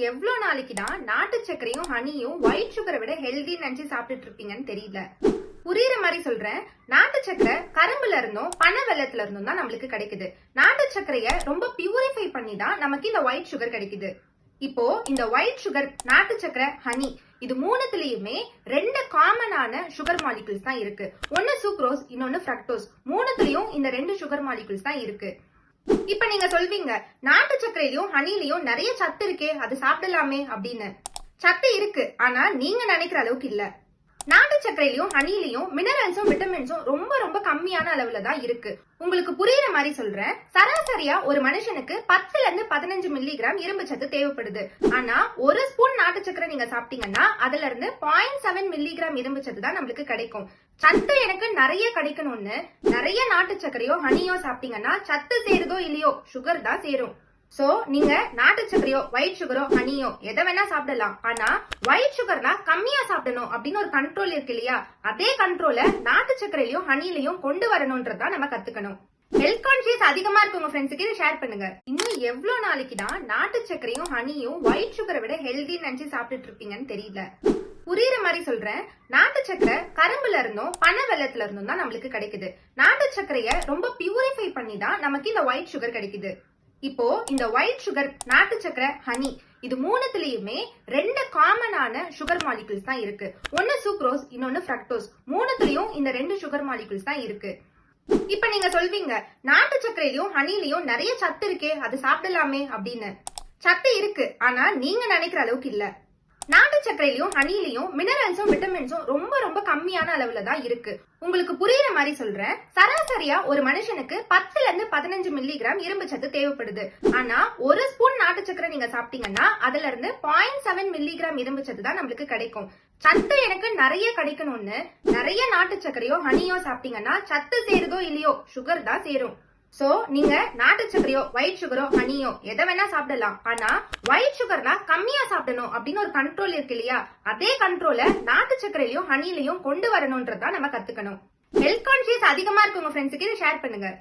எவ்வளவு நாளைக்கு தான் நாட்டு சர்க்கரையும் ஹனியும் ஒயிட் சுகரை விட ஹெல்தி நினைச்சு சாப்பிட்டுட்டு இருப்பீங்கன்னு தெரியல. புரியுற மாதிரி சொல்றேன். நாட்டு சர்க்கரை கரும்புல இருந்தும் பனை வெள்ளத்துல இருந்தும் தான் நம்மளுக்கு கிடைக்குது. நாட்டு சர்க்கரைய ரொம்ப பியூரிஃபை பண்ணி தான் நமக்கு இந்த ஒயிட் சுகர் கிடைக்குது. இப்போ இந்த ஒயிட் சுகர், நாட்டு சர்க்கரை, ஹனி இது மூணுத்துலயுமே ரெண்டு காமனான சுகர் மாலிகுல்ஸ் தான் இருக்கு. ஒன்னு சுக்ரோஸ், இன்னொன்னு ஃப்ரக்டோஸ். மூணுத்துலயும் இந்த ரெண்டு சுகர் மாலிகுல்ஸ் தான் இருக்கு. இப்ப நீங்க சொல்வீங்க, நாட்டு சர்க்கரையிலயும் ஹனிலையும் நிறைய சத்து இருக்கே, அது சாப்பிடலாமே அப்படின்னு. சத்து இருக்கு, ஆனா நீங்க நினைக்கிற அளவுக்கு இல்ல. நாட்டு சர்க்கரையிலயும் ஹனிலையும் மினரல்ஸும் விட்டமின்ஸும் ரொம்ப ரொம்ப கம்மியான அளவுல தான் இருக்கு. உங்களுக்கு புரியுற மாதிரி சொல்றேன். சராசரியா ஒரு மனுஷனுக்கு 10ல இருந்து 15 மில்லிகிராம் இரும்பு சத்து தேவைப்படுது. ஆனா ஒரு ஸ்பூன் நாட்டு சர்க்கரை நீங்க சாப்பிட்டீங்கன்னா அதுல இருந்து 0.7 மில்லிகிராம் இரும்பு சத்து தான் நம்மளுக்கு கிடைக்கும். சத்து எனக்கு நிறைய கிடைக்கணும்னு நிறைய நாட்டு சர்க்கரையோ ஹனியோ சாப்பிட்டீங்கன்னா சத்து சேருதோ இல்லையோ சுகர் தான் சேரும். சோ நீங்க நாட்டு சர்க்கரையோ ஒயிட் சுகரோ ஹனியோ எதை வேணா சாப்பிடலாம். ஆனா ஒயிட் சுகர்னா கம்மியா சாப்பிடணும் அப்படின்னு ஒரு கண்ட்ரோல் இருக்கு இல்லையா? அதே கண்ட்ரோல நாட்டு சர்க்கரையிலயும் ஹனிலையும் கொண்டு வரணும்ன்றதா நம்ம கத்துக்கணும். ஹெல்த் கான்சியஸ் அதிகமா இருக்கு உங்க ஃப்ரெண்ட்ஸுக்கு இதை ஷேர் பண்ணுங்க. இன்னும் எவ்வளவு நாளைக்கு தான் நாட்டு சர்க்கரையும் ஹனியும் ஒயிட் சுகரை விட ஹெல்தி நினைச்சு சாப்பிட்டுட்டு இருப்பீங்கன்னு தெரியல. புரியுற மாதிரி சொல்றேன். நாட்டு சர்க்கரை கரும்புல இருந்தும் பனை வெள்ளத்துல இருந்தும் தான் நம்மளுக்கு கிடைக்குது. நாட்டு சர்க்கரைய ரொம்ப பியூரிஃபை பண்ணி தான் நமக்கு இந்த ஒயிட் சுகர் கிடைக்குது. இப்போ இந்த ஒயிட் சுகர், நாட்டு சர்க்கரை, ஹனி இது மூணுத்துலயுமே ரெண்டு காமனான சுகர் மாலிகுல்ஸ் தான் இருக்கு. ஒன்னு சுக்ரோஸ், இன்னொன்னு ஃப்ரக்டோஸ். மூணுத்துலயும் இந்த ரெண்டு சுகர் மாலிகுல்ஸ் தான் இருக்கு. இப்ப நீங்க சொல்வீங்க, நாட்டு சர்க்கரையிலயும் ஹனிலையும் நிறைய சத்து இருக்கே, அது சாப்பிடலாமே அப்படின்னு. சத்து இருக்கு, ஆனா நீங்க நினைக்கிற அளவுக்கு இல்ல. நாட்டு சர்க்கரையிலயும் ஹனிலையும் மினரல்ஸும் விட்டமின்ஸும் ரொம்ப ரொம்ப கம்மியான அளவுல தான் இருக்கு. உங்களுக்கு புரியுற மாதிரி சொல்றேன். சராசரியா ஒரு மனுஷனுக்கு 10ல இருந்து 15 மில்லிகிராம் இரும்பு சத்து தேவைப்படுது. ஆனா ஒரு ஸ்பூன் நாட்டு சர்க்கரை நீங்க சாப்பிட்டீங்கன்னா அதுல இருந்து 0.7 மில்லிகிராம் இரும்பு சத்து தான் நம்மளுக்கு கிடைக்கும். சத்து எனக்கு நிறைய கிடைக்கணும்னு நிறைய நாட்டு சர்க்கரையோ ஹனியோ சாப்பிட்டீங்கன்னா சத்து சேருதோ இல்லையோ சுகர் தான் சேரும். சோ நீங்க நாட்டு சர்க்கரையோ ஒயிட் சுகரோ ஹனியோ எதை வேணா சாப்பிடலாம். ஆனா ஒயிட் சுகர்னா கம்மியா சாப்பிடணும் அப்படின்னு ஒரு கண்ட்ரோல் இருக்கு இல்லையா? அதே கண்ட்ரோல நாட்டு சர்க்கரையிலயும் ஹனிலையும் கொண்டு வரணும்ன்றதா நம்ம கத்துக்கணும். ஹெல்த் கான்சியஸ் அதிகமா இருக்கு உங்க ஃப்ரெண்ட்ஸுக்கு இதை ஷேர் பண்ணுங்க.